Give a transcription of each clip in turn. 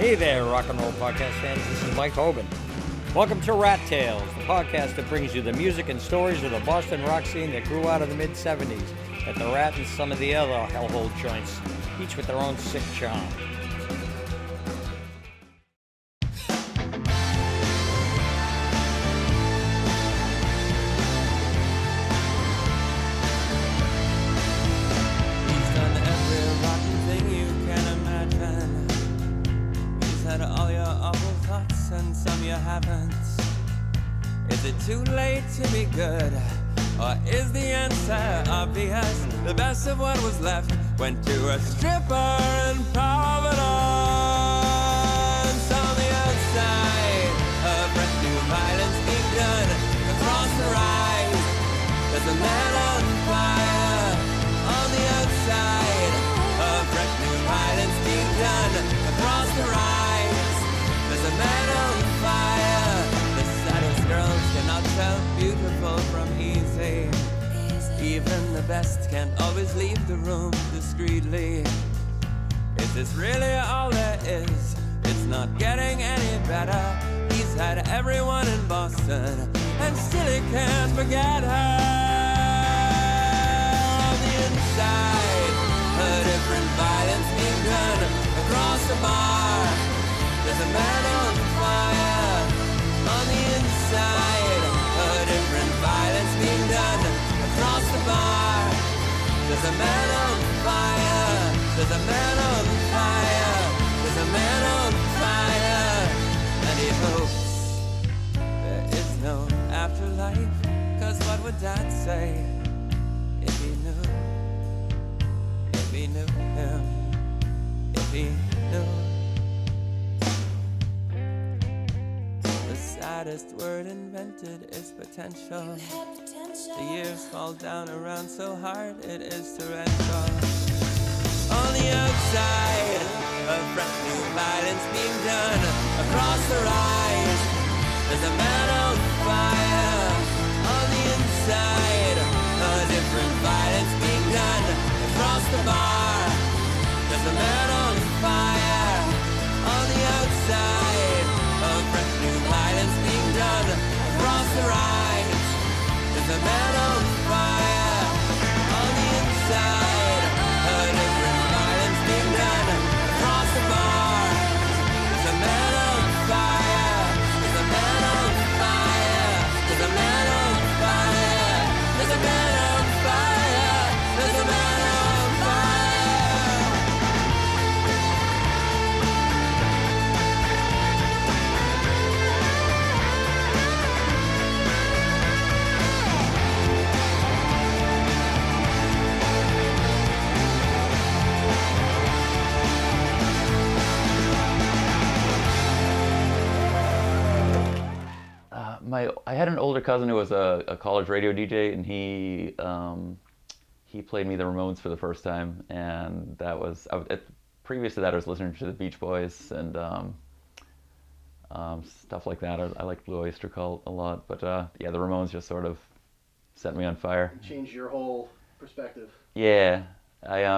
Hey there, rock and roll podcast fans. This is Mike Hoban. Welcome to Rat Tales, the podcast that brings you the music and stories of the Boston rock scene that grew out of the mid-'70s at the Rat and some of the other hellhole joints, each with their own sick charm. Is it too late to be good? Or is the answer obvious? The best of what was left went to a stripper in Providence. On the outside, a fresh new violence being done. Across the rise, there's a man on fire. On the outside, a fresh new violence being done. Across the rise, there's a man on fire. The saddest girls cannot tell beautiful from easy. Even the best can't always leave the room discreetly. Is this really all there is? It's not getting any better. He's had everyone in Boston, and still he can't forget her. On the inside, a different violence being done. Across the bar, there's a man on fire. On the inside, a different violence being done. Across the bar, there's a man on fire. There's a man on fire. There's a man on fire. And he hopes there is no afterlife. 'Cause what would Dad say if he knew? If he knew him? If he knew? The saddest word invented is potential. The years fall down around so hard it is torrential. On the outside, a fresh new violence being done. Across the rise, there's a man on fire. On the inside, a different violence being done. Across the bar, there's a man on fire. On the outside, a fresh new violence being done. Across the rise, there's a man on fire. On the inside, a different violence being done. Across the bar, there's a man on fire. There's a man on fire. There's a man on fire. There's a man on fire. There's a man on fire. I had an older cousin who was a college radio DJ, and he played me the Ramones for the first time, and that was previous to that I was listening to the Beach Boys and stuff like that. I like Blue Oyster Cult a lot, but yeah, the Ramones just sort of set me on fire. Changed your whole perspective. Yeah,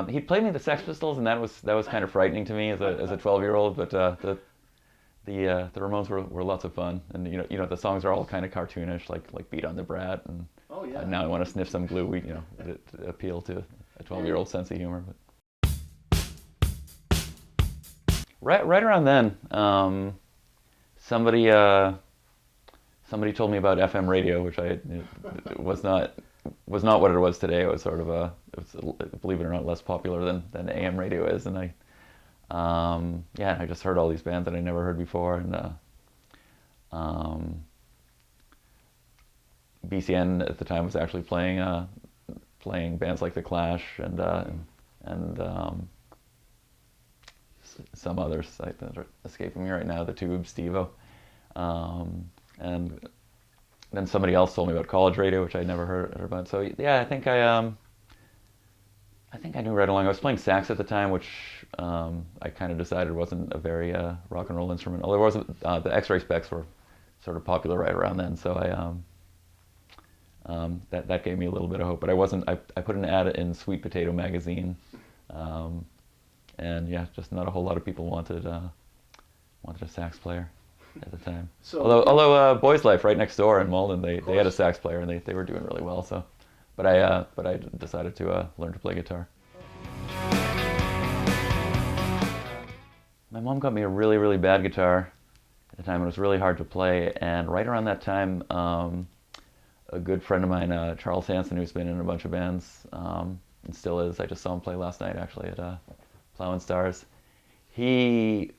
he played me the Sex Pistols, and that was kind of frightening to me as a 12-year-old, but the Ramones were lots of fun, and you know the songs are all kind of cartoonish, like Beat on the Brat, and oh, yeah. Now I Want to Sniff Some Glue. It appeal to a 12-year-old sense of humor. But right around then, somebody told me about FM radio, which was not what it was today. It was sort of believe it or not, less popular than AM radio is, and I just heard all these bands that I never heard before, and BCN at the time was actually playing bands like The Clash and some others that are escaping me right now, The Tubes, Steve-O, and then somebody else told me about college radio, which I'd never heard about. So yeah, I think I knew right along. I was playing sax at the time, which I kind of decided wasn't a very rock and roll instrument. Although it wasn't, the X-ray specs were sort of popular right around then, so that gave me a little bit of hope. But I put an ad in Sweet Potato magazine, and yeah, just not a whole lot of people wanted wanted a sax player at the time. So, Although Boys Life right next door in Malden, they had a sax player and they were doing really well. So, but I decided to learn to play guitar. My mom got me a really, really bad guitar at the time. It was really hard to play, and right around that time, a good friend of mine, Charles Hanson, who's been in a bunch of bands, and still is. I just saw him play last night, actually, at Plowing Stars. He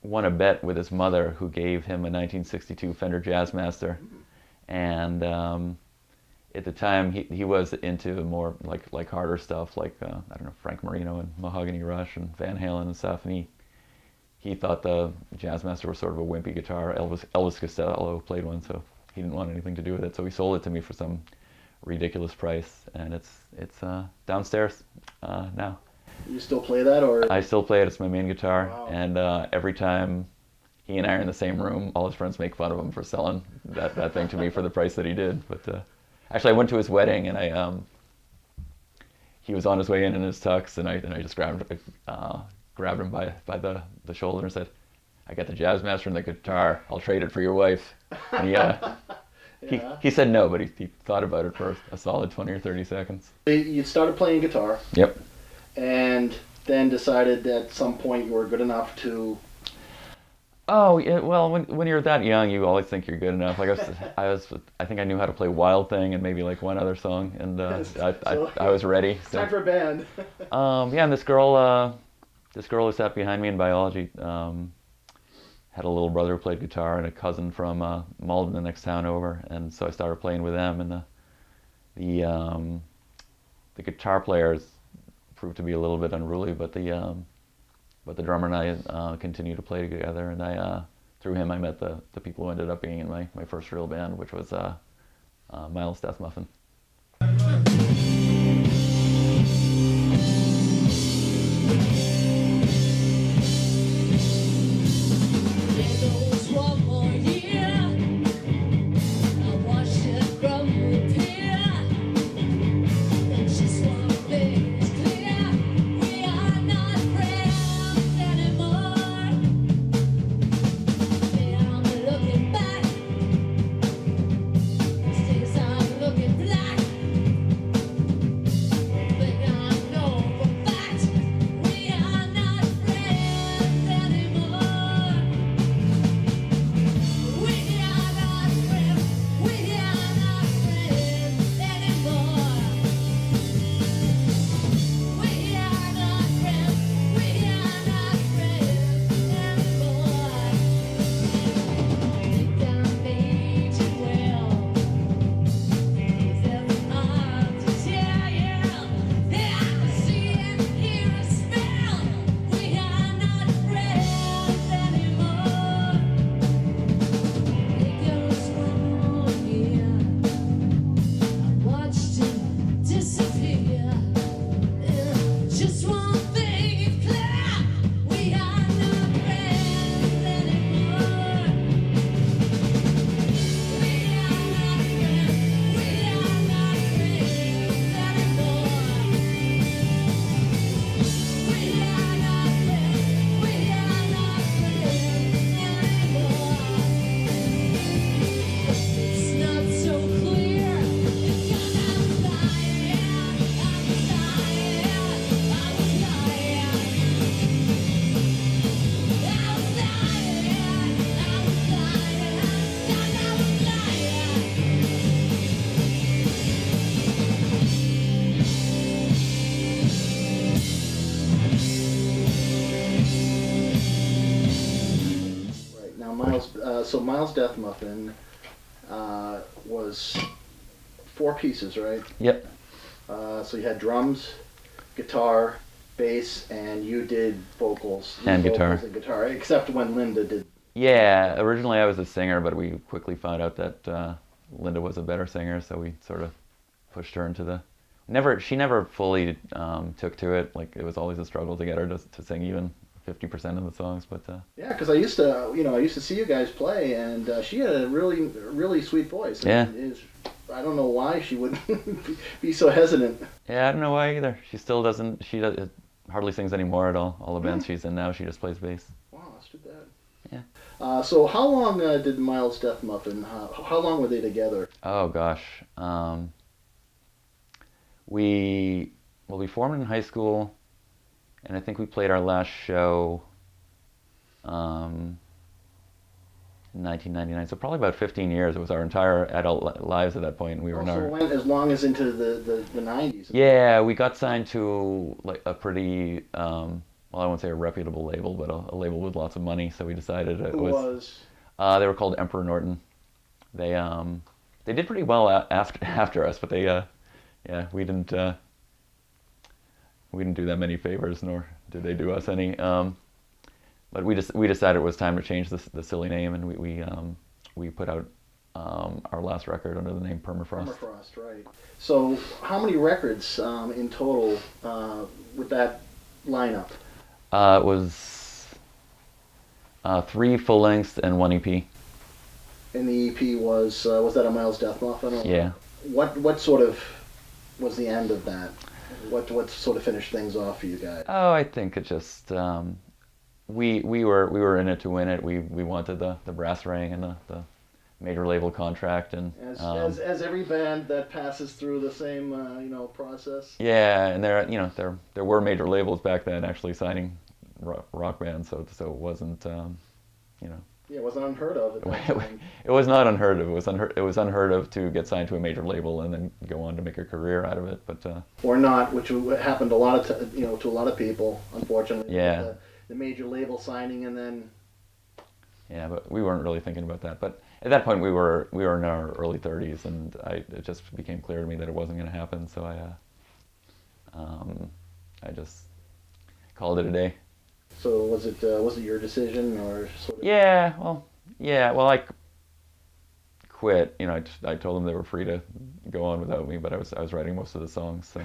won a bet with his mother, who gave him a 1962 Fender Jazzmaster, and at the time he was into more like harder stuff, like I don't know, Frank Marino and Mahogany Rush and Van Halen and stuff, and he thought the Jazzmaster was sort of a wimpy guitar. Elvis Costello played one, so he didn't want anything to do with it. So he sold it to me for some ridiculous price, and it's downstairs now. you still play that, or? I still play it. It's my main guitar, Wow. and every time he and I are in the same room, all his friends make fun of him for selling that thing to me for the price that he did. But actually, I went to his wedding, and he was on his way in his tux, and I just grabbed him by the shoulder and said, "I got the Jazzmaster and the guitar. I'll trade it for your wife." And he said no, but he thought about it for a solid 20 or 30 seconds. You started playing guitar. Yep. And then decided that at some point you were good enough to. Oh, yeah, well, when you're that young, you always think you're good enough. Like I think I knew how to play Wild Thing and maybe like one other song, and I was ready. So. Time for a band. Yeah, and this girl who sat behind me in biology had a little brother who played guitar and a cousin from Malden, the next town over, and so I started playing with them. And the guitar players proved to be a little bit unruly, but the drummer and I continued to play together. And through him I met the people who ended up being in my first real band, which was Miles Dethmuffin. So Miles Dethmuffin was 4 pieces, right? Yep. So you had drums, guitar, bass, and you did vocals. And vocals guitar. And guitar, except when Linda did. Yeah, originally I was a singer, but we quickly found out that Linda was a better singer, so we sort of pushed her into the... She never fully took to it. Like, it was always a struggle to get her to sing even 50% of the songs, but... Yeah, because I used to see you guys play, and she had a really sweet voice. Yeah. I don't know why she would be so hesitant. Yeah, I don't know why either. She still doesn't... She hardly sings anymore at all. All the bands she's in now, she just plays bass. Wow, that's too bad. Yeah. So how long did Miles Dethmuffin, how long were they together? Oh gosh. We formed in high school, and I think we played our last show in 1999. So probably about 15 years. It was our entire adult lives at that point. We were in So our it went as long as into the 90s. Yeah, we got signed to like a pretty well, I won't say a reputable label, but a label with lots of money. So we decided it Who was? They were called Emperor Norton. They did pretty well after us, but we didn't do them any favors, nor did they do us any. But we decided it was time to change the silly name, and we put out our last record under the name Permafrost. Permafrost, right. So how many records in total with that lineup? It was 3 full lengths and 1 EP. And the EP was that a Miles Dethmuffin? Yeah. What sort of was the end of that? What sort of finished things off for you guys? Oh, I think it just we were in it to win it. We wanted the brass ring and the major label contract, and as every band that passes through the same process. Yeah, and there were major labels back then actually signing rock bands, so it wasn't Yeah, it wasn't unheard of at that time. It was not unheard of. It was unheard of to get signed to a major label and then go on to make a career out of it. But or not, which happened a lot of to a lot of people, unfortunately. Yeah. The major label signing and then. Yeah, but we weren't really thinking about that. But at that point, we were in our early 30s, and it just became clear to me that it wasn't going to happen. So I just called it a day. So was it your decision or sort of? Yeah, well, I quit. I told them they were free to go on without me, but I was writing most of the songs. So.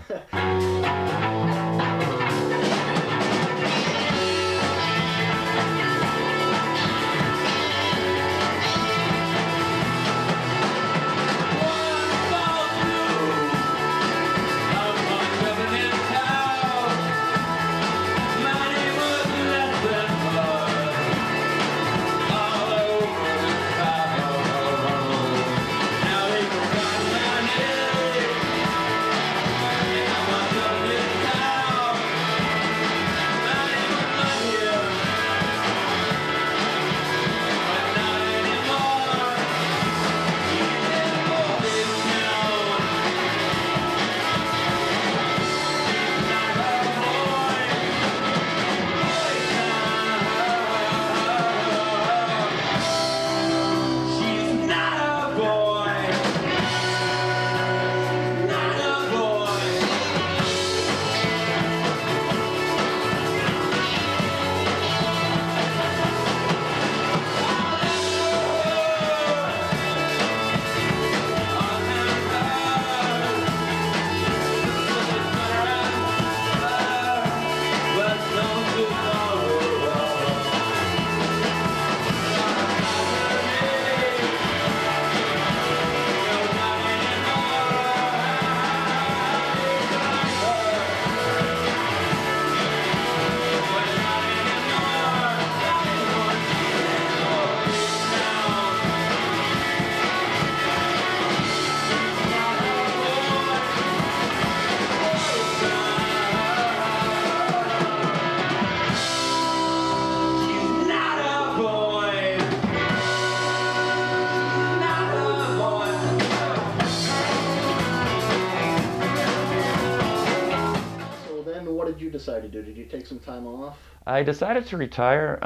Decide to do? Did you take some time off? I decided to retire,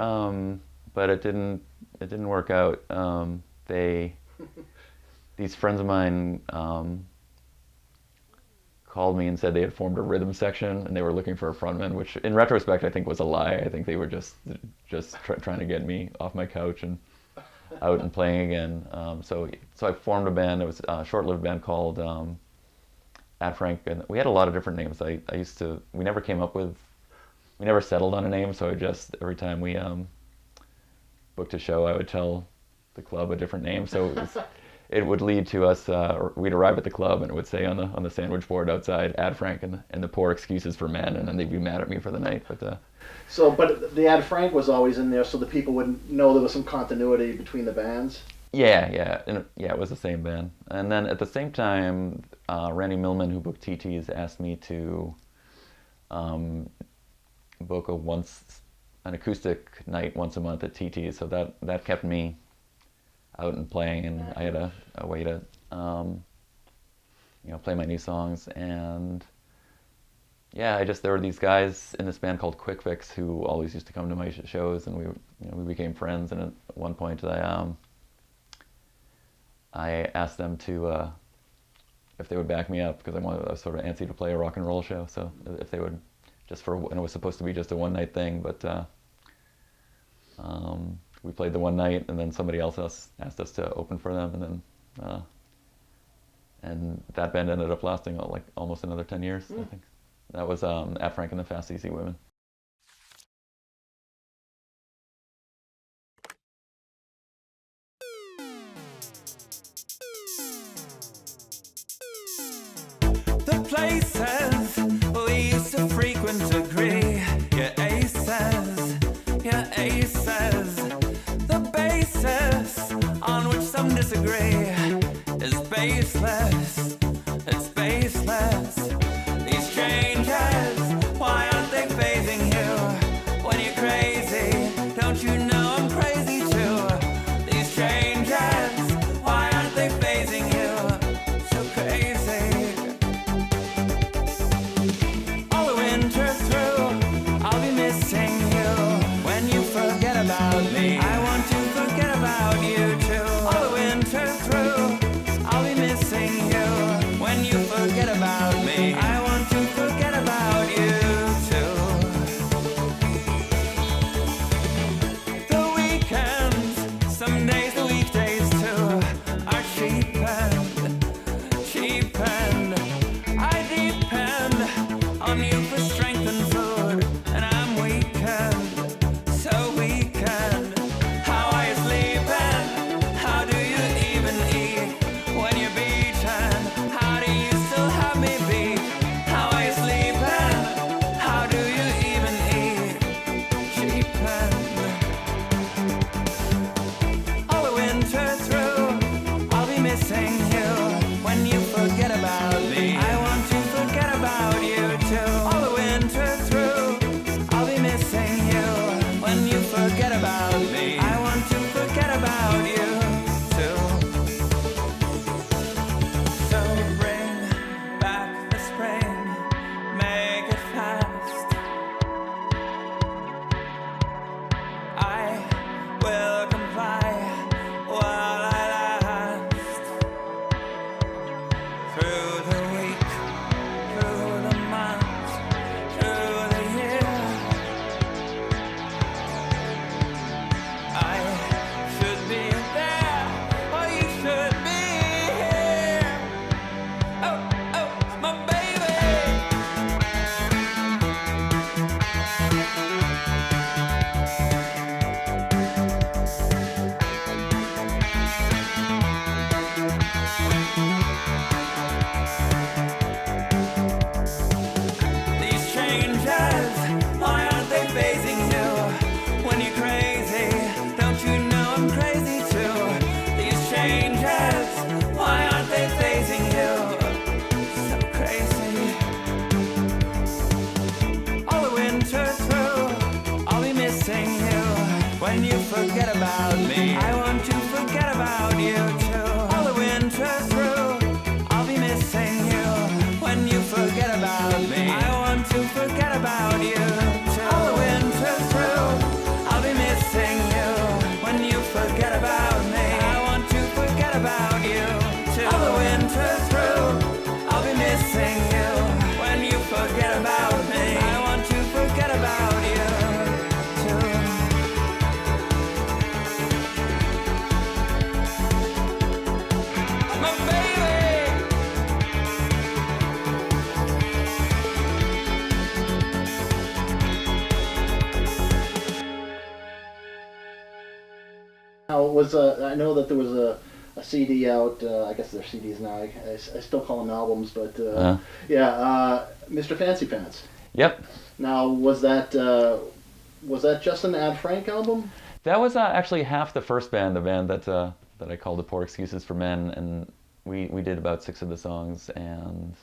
but it didn't work out. These friends of mine called me and said they had formed a rhythm section and they were looking for a frontman, which in retrospect I think was a lie. I think they were just trying to get me off my couch and out and playing again. So I formed a band. It was a short-lived band called At Frank, and we had a lot of different names. We never settled on a name, so every time we booked a show, I would tell the club a different name. So it would lead to us. We'd arrive at the club, and it would say on the sandwich board outside, "Add Frank and the poor excuses for men," and then they'd be mad at me for the night. But but the Ad Frank was always in there, so the people would know there was some continuity between the bands. yeah, it was the same band. And then at the same time, Randy Millman, who booked TT's, asked me to book an acoustic night once a month at TT's. So that kept me out and playing, and I had a way to play my new songs. And yeah, there were these guys in this band called Quick Fix who always used to come to my shows, and we became friends. And at one point, I asked them to if they would back me up, because I was sort of antsy to play a rock and roll show. So if they would, and it was supposed to be just a one night thing, but we played the one night, and then somebody else asked us to open for them, and then and that band ended up lasting like almost another 10 years. I think that was At Frank and the Fast Easy Women. The places we used to frequent agree. Your aces, your aces. The basis on which some disagree is baseless. It's baseless. These changes, why aren't they phasing you? When you're crazy, don't you know I'm crazy too? These changes, why aren't they phasing you? So crazy. All the winter through, I'll be missing you. When you forget about me, I want to forget about you too. All the winter through, I'll be missing you. When you forget about me, I want to forget about you too. The weekends, some days the weekdays too, are cheapened, cheapened. I depend on you for strength and food, and I'm weakened, so weakened. How are you sleeping? How do you even eat when you're beaten? How do you still have me beat? How are you sleeping? How do you even eat? Cheapened. All the winter through, I'll be missing you. When you forget about me, I want to forget about you too. All the winter through, I'll be missing you. When you forget about me, I want to forget about you too. So bring back the spring, make it fast. I will comply while I last. Through the week, through the month, through the year, I should be there, or you should be here. Oh, oh, my baby. These changes, why aren't they phasing you? When you're crazy, don't you know I'm crazy too? These changes, why aren't they phasing you? So crazy. All the winter through, I'll be missing you. When you forget about me, I want to forget about you too. All the winter through, I'll be missing you. When you forget about me, I want to forget about you too. All the winter through, I'll be missing you. When you forget about me, I want to forget about you too. All the winter through, I'll be missing you. When you forget about me, I want to forget about you too. My baby. Now, I know that there was a CD out. I guess they're CDs now. I still call them albums, but Mr. Fancy Pants. Yep. Now, was that just an Ad Frank album? That was actually half the first band, the band that I called the Poor Excuses for Men, and we did about 6 of the songs, and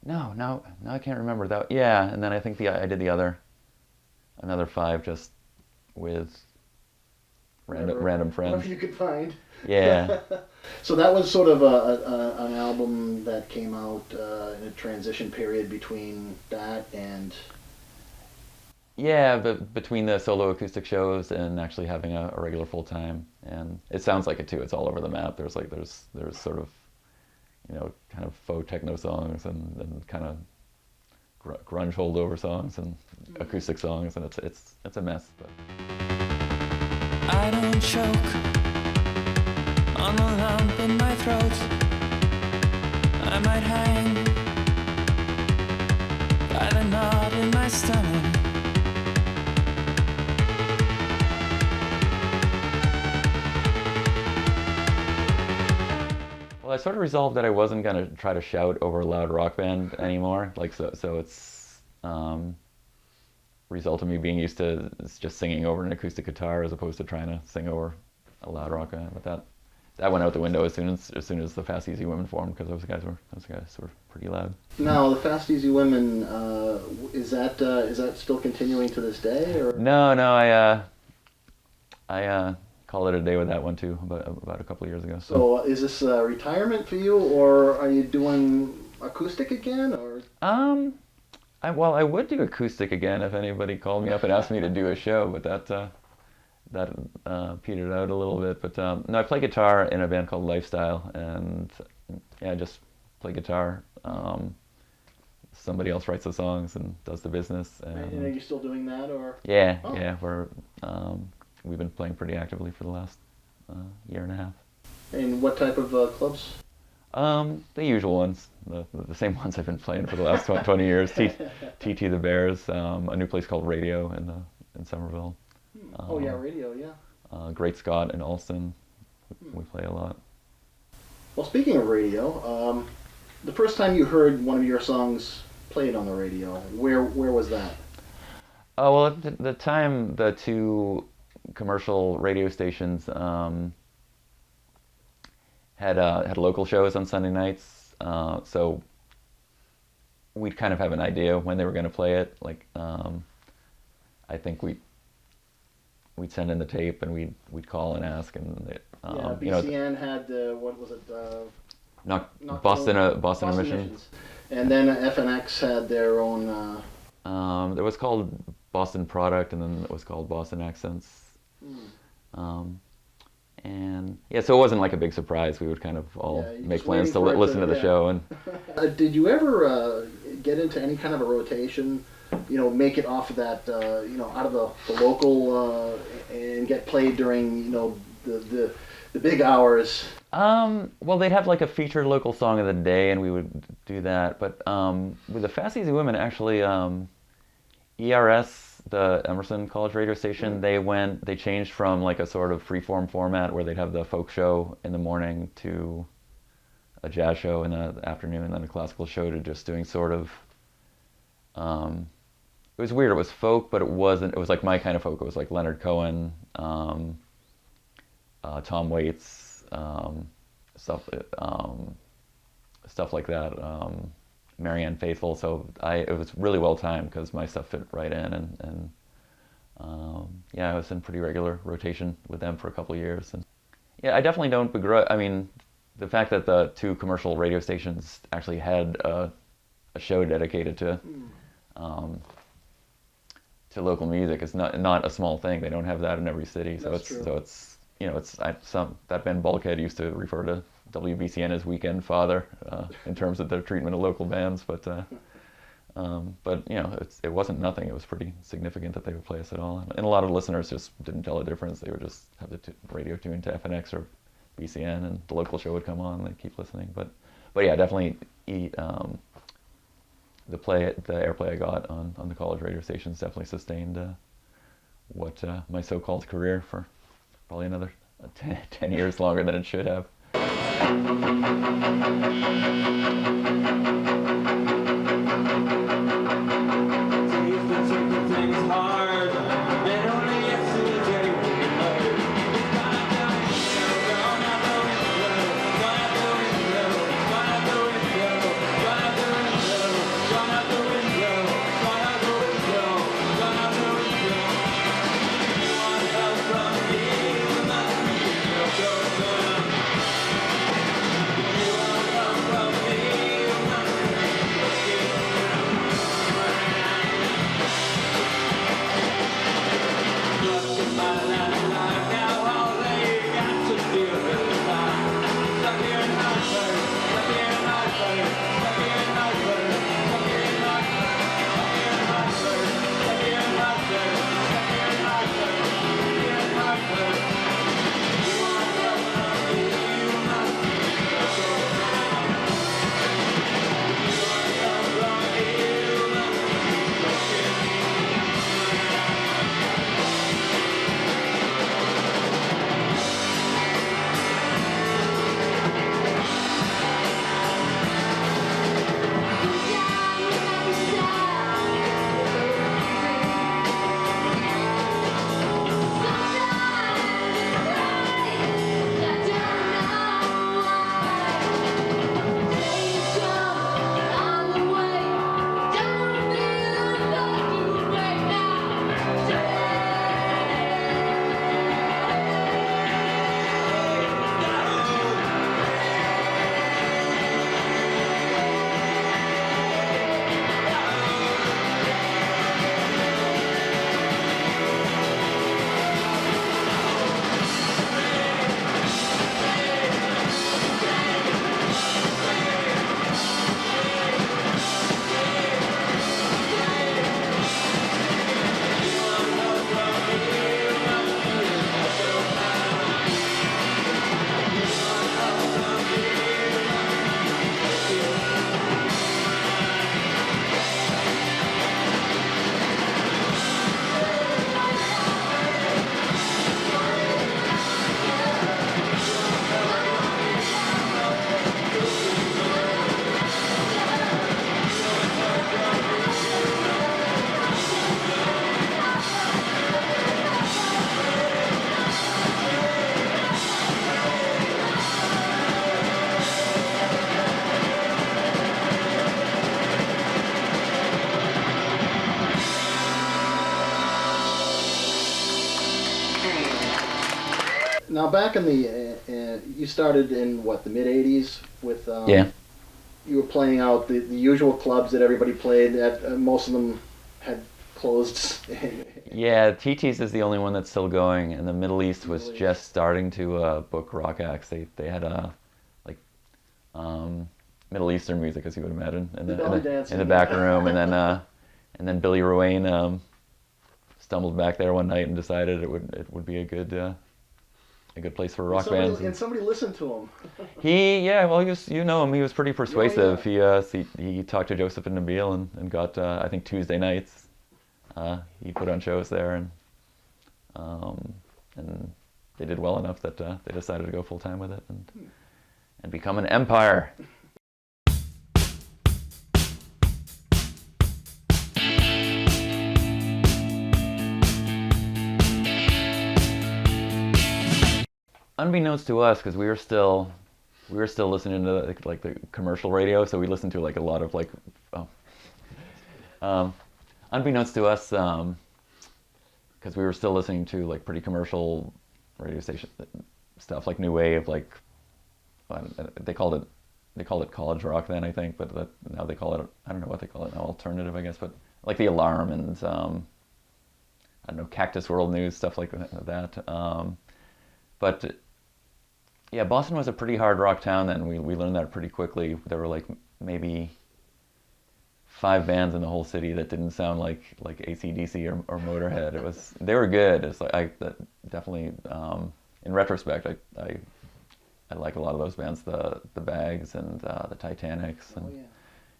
no, I can't remember that. Yeah, and then I think I did another 5 just with random friends. Whatever you could find. Yeah. So that was sort of an album that came out in a transition period between that and... Yeah, but between the solo acoustic shows and actually having a regular full time, and it sounds like it too. It's all over the map. There's sort of, kind of faux techno songs and kind of grunge holdover songs and acoustic songs, and it's a mess. But I don't choke on a lump in my throat. I might hang by the knot in my stomach. Well, I sort of resolved that I wasn't going to try to shout over a loud rock band anymore. So it's result of me being used to just singing over an acoustic guitar as opposed to trying to sing over a loud rock band. But that went out the window as soon as the Fast Easy Women formed, because those guys were pretty loud. Now, the Fast Easy Women, is that still continuing to this day? Or? No, I called it a day with that one too about a couple of years ago. So is this retirement for you, or are you doing acoustic again, or? I would do acoustic again if anybody called me up and asked me to do a show, but that petered out a little bit. But no, I play guitar in a band called Lifestyle, and yeah, I just play guitar. Somebody else writes the songs and does the business. And are you still doing that, or? Yeah, yeah, we've been playing pretty actively for the last year and a half. And what type of clubs? The usual ones, the same ones I've been playing for the last 20 years. TT the Bears, a new place called Radio in Somerville. Radio, yeah. Great Scott in Alston. We play a lot. Well, speaking of radio, the first time you heard one of your songs played on the radio, where was that? Oh, well, at the time, the 2 commercial radio stations had local shows on Sunday nights, so we'd kind of have an idea when they were going to play it. Like, I think we'd send in the tape and we'd call and ask, and BCN had what was it? Boston Emissions. And then FNX had their own. It was called Boston Product, and then it was called Boston Accents. And yeah, so it wasn't like a big surprise. We would kind of all make plans to listen to the show. And did you ever get into any kind of a rotation? Make it off of that, out of the local and get played during, the big hours. Well, they'd have like a featured local song of the day, and we would do that. But with the Fast Easy Women, actually, ERS, the Emerson College radio station, they changed from like a sort of free-form format where they'd have the folk show in the morning to a jazz show in the afternoon, and then a classical show, to just doing sort of, it was weird. It was folk, but it wasn't. It was like my kind of folk. It was like Leonard Cohen, Tom Waits, stuff like that. Marianne Faithfull. So it was really well timed because my stuff fit right in, and I was in pretty regular rotation with them for a couple of years. And yeah, I definitely don't begrudge. I mean, the fact that the 2 commercial radio stations actually had a show dedicated to local music is not a small thing. They don't have that in every city. So that band Bulkhead used to refer to WBCN as Weekend Father in terms of their treatment of local bands, but it wasn't nothing. It was pretty significant that they would play us at all, and a lot of listeners just didn't tell the difference. They would just have the radio tuned to FNX or BCN, and the local show would come on, and they'd keep listening. But yeah, definitely the airplay I got on the college radio stations definitely sustained what my so-called career for probably another 10 years longer than it should have. Now, back in the, you started in what, the mid '80s with, Yeah. you were playing out the usual clubs that everybody played at. Most of them had closed. Yeah, TT's is the only one that's still going, and the Middle East was Middle East. just starting to book rock acts. They had like Middle Eastern music, as you would imagine, in Belly the dancing. back room, and then Billy Ruane stumbled back there one night and decided it would be a good place for rock bands. And somebody listened to him. Well, he was, you know him, he was pretty persuasive. Yeah. He talked to Joseph and Nabil and got I think Tuesday nights. He put on shows there, and they did well enough that they decided to go full time with it and become an empire. Unbeknownst to us, because we were still listening to like the commercial radio, so we listened to like a lot of like, unbeknownst to us, because we were still listening to like pretty commercial radio station stuff, like new wave, like they called it college rock then, I think, but now they call it, I don't know what they call it now, alternative, I guess, but like the Alarm and I don't know, Cactus World News, stuff like that. But yeah, Boston was a pretty hard rock town then. We learned that pretty quickly. There were like maybe 5 bands in the whole city that didn't sound like AC/DC or Motorhead. They were good. It's like definitely in retrospect I like a lot of those bands, the Bags and the Titanics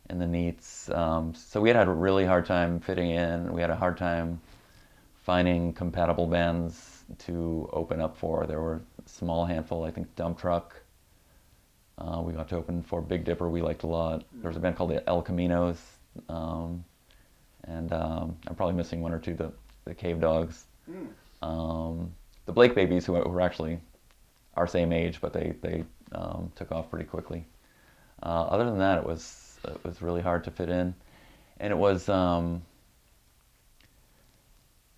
and the Neats. So we had a really hard time fitting in. We had a hard time finding compatible bands to open up for. There were a small handful, I think Dump Truck. We got to open for Big Dipper, we liked a lot. There was a band called the El Caminos. And I'm probably missing one or two, the Cave Dogs. The Blake Babies, who were actually our same age, but they took off pretty quickly. Other than that, it was really hard to fit in. And it was,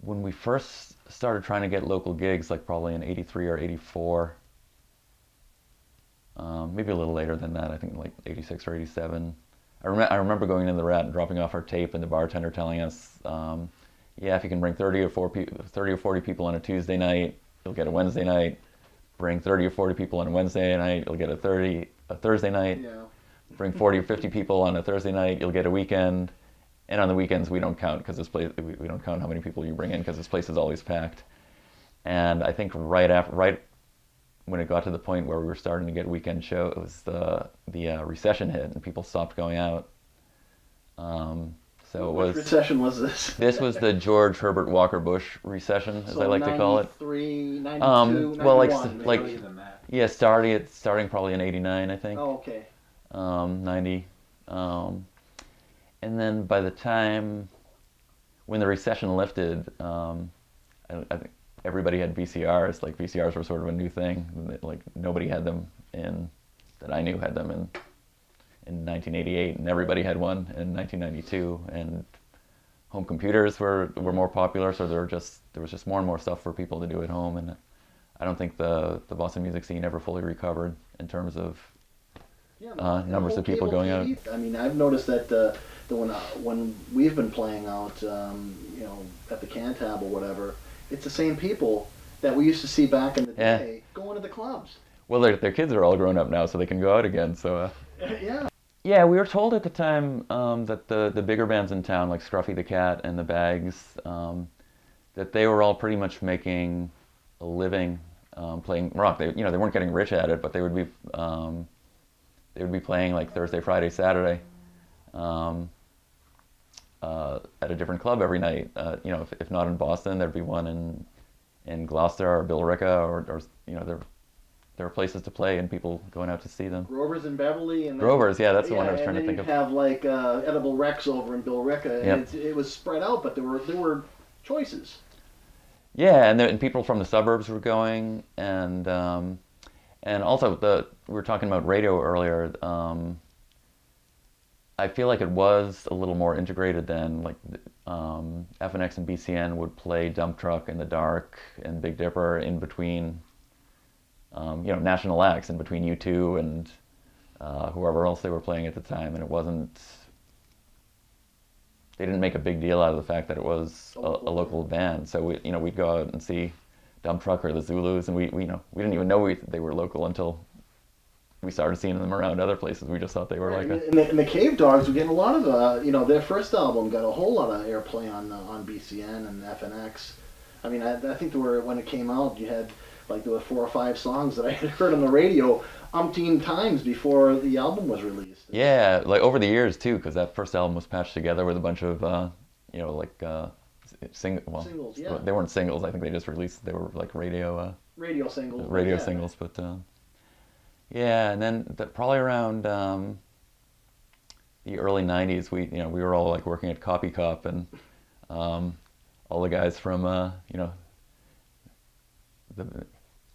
when we first started trying to get local gigs, like probably in 83 or 84, maybe a little later than that, I think like 86 or 87. I remember going into the Rat and dropping off our tape, and the bartender telling us, yeah, if you can bring 30 or 40 people on a Tuesday night, you'll get a Wednesday night. Bring 30 or 40 people on a Wednesday night, you'll get a Thursday night. Yeah. Bring 40 or 50 people on a Thursday night, you'll get a weekend. And on the weekends, we don't count because we don't count how many people you bring in because this place is always packed. And I think right when it got to the point where we were starting to get weekend shows, it was the recession hit and people stopped going out. So it was. Which recession was this? This was the George Herbert Walker Bush recession, as I like to call it. 93, 92, Well, 91. Yeah, starting probably in �89, I think. Oh, okay. 90. And then by the time when the recession lifted, I think everybody had VCRs. Like VCRs were sort of a new thing. Like nobody had them that I knew had them in 1988, and everybody had one in 1992. And home computers were more popular, so there was just more and more stuff for people to do at home. And I don't think the Boston music scene ever fully recovered in terms of numbers of people going out. I mean, I've noticed that when we've been playing out, at the Cantab or whatever, it's the same people that we used to see back in the day going to the clubs. Well, their kids are all grown up now, so they can go out again. So yeah. Yeah, we were told at the time that the bigger bands in town, like Scruffy the Cat and the Bags, that they were all pretty much making a living playing rock. They weren't getting rich at it, but they would be playing like Thursday, Friday, Saturday at a different club every night. If not in Boston, there'd be one in Gloucester or Billerica, or there were places to play and people going out to see them. Grover's in Beverly. And Grover's, yeah, that's the one I was trying to think of. And then you'd have like Edible Rex over in Billerica. Yep. And it was spread out, but there were choices. Yeah, and people from the suburbs were going, and also we were talking about radio earlier. I feel like it was a little more integrated then. Like FNX and BCN would play Dump Truck in the Dark and Big Dipper in between, national acts in between U2 and whoever else they were playing at the time, and it wasn't. They didn't make a big deal out of the fact that it was a local band. So we'd go out and see Dump Truck or the Zulus, and we didn't even know they were local until we started seeing them around other places. We just thought they were like and the Cave Dogs were getting a lot of their first album got a whole lot of airplay on BCN and FNX. I mean, I think when it came out, there were 4 or 5 songs that I had heard on the radio umpteen times before the album was released. Yeah, like over the years too, because that first album was patched together with a bunch of singles. Yeah. They weren't singles. I think they just released. They were like radio singles. Radio singles, but yeah, and then probably around the early '90s, we were all like working at Copy Cop, and all the guys from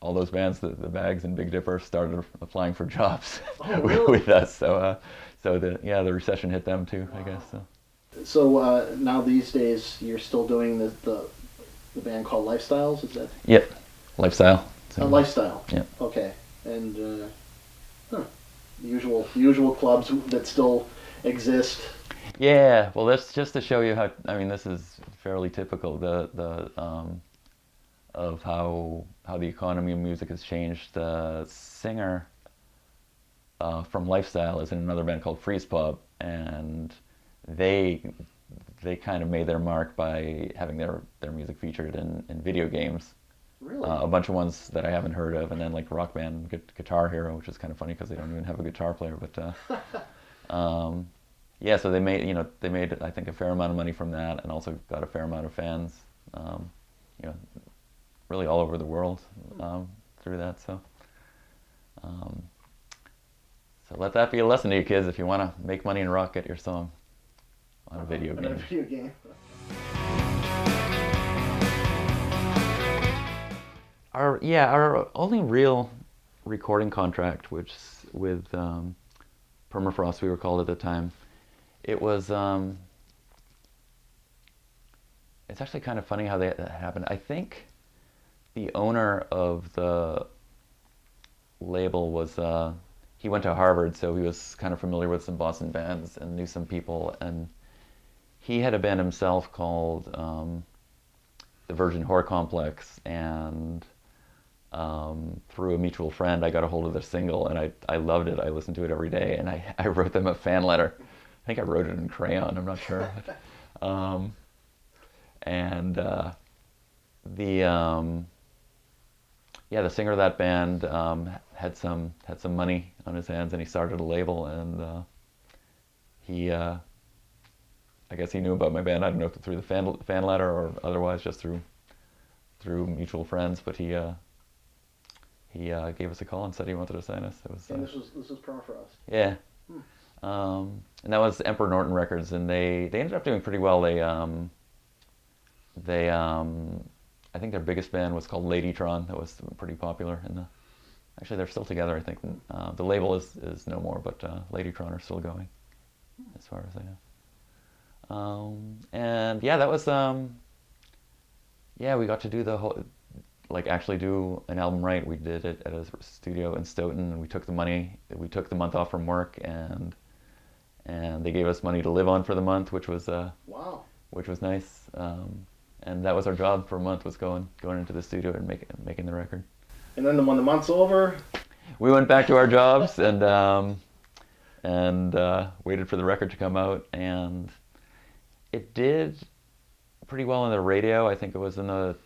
all those bands, the Bags and Big Dipper, started applying for jobs with us. So the recession hit them too, I guess. So now these days you're still doing the band called Lifestyles, is that? Yep, Lifestyle. So, Lifestyle. Yeah. Okay, and the usual clubs that still exist. Yeah, well, that's just to show you how. I mean, this is fairly typical. Of how the economy of music has changed. The singer from Lifestyle is in another band called Freeze Pop, and they kind of made their mark by having their music featured in video games. Really? A bunch of ones that I haven't heard of, and then like Rock Band Guitar Hero, which is kind of funny because they don't even have a guitar player. But yeah, so they made I think a fair amount of money from that, and also got a fair amount of fans. really all over the world through that. So let that be a lesson to you kids. If you want to make money in rock, get your song on a video game. On a video game. Our only real recording contract, which with Permafrost, we were called at the time, it was. It's actually kind of funny how that happened. I think the owner of the label was. He went to Harvard, so he was kind of familiar with some Boston bands and knew some people. And he had a band himself called the Virgin Whore Complex, and through a mutual friend, I got a hold of their single, and I loved it. I listened to it every day, and I wrote them a fan letter. I think I wrote it in crayon. I'm not sure. The singer of that band had some money on his hands, and he started a label, and I guess he knew about my band. I don't know if through the fan letter or otherwise, just through mutual friends. But he gave us a call and said he wanted to sign us. It was, and this was Permafrost. Yeah. And that was Emperor Norton Records, and they ended up doing pretty well. I think their biggest band was called Ladytron. That was pretty popular. Actually, they're still together, I think. The label is no more, but Ladytron are still going, as far as I know. And yeah, that was we got to do the whole, actually do an album right. We did it at a studio in Stoughton, and we took the month off from work, and they gave us money to live on for the month, which was wow, which was nice. And that was our job for a month, was going into the studio and making the record. And then when the month's over, we went back to our jobs and waited for the record to come out, and it did pretty well on the radio. I think it was in the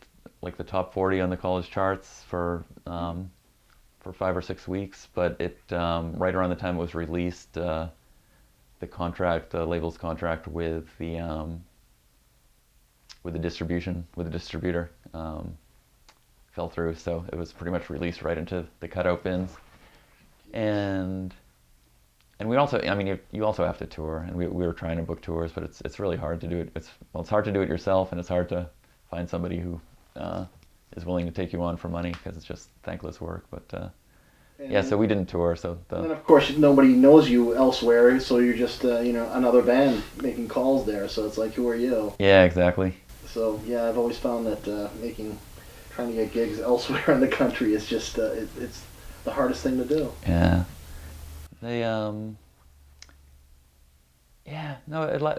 top 40 on the college charts for 5 or 6 weeks. But it right around the time it was released, the label's contract with the distributor fell through, so it was pretty much released right into the cutout bins. And we also, you also have to tour, and we were trying to book tours, but it's really hard to do it. It's hard to do it yourself, and it's hard to find somebody who is willing to take you on for money, because it's just thankless work. But so we didn't tour. And then of course nobody knows you elsewhere, so you're just another band making calls there. So it's like, who are you? Yeah, exactly. So yeah, I've always found that trying to get gigs elsewhere in the country is just it's the hardest thing to do. Yeah. They it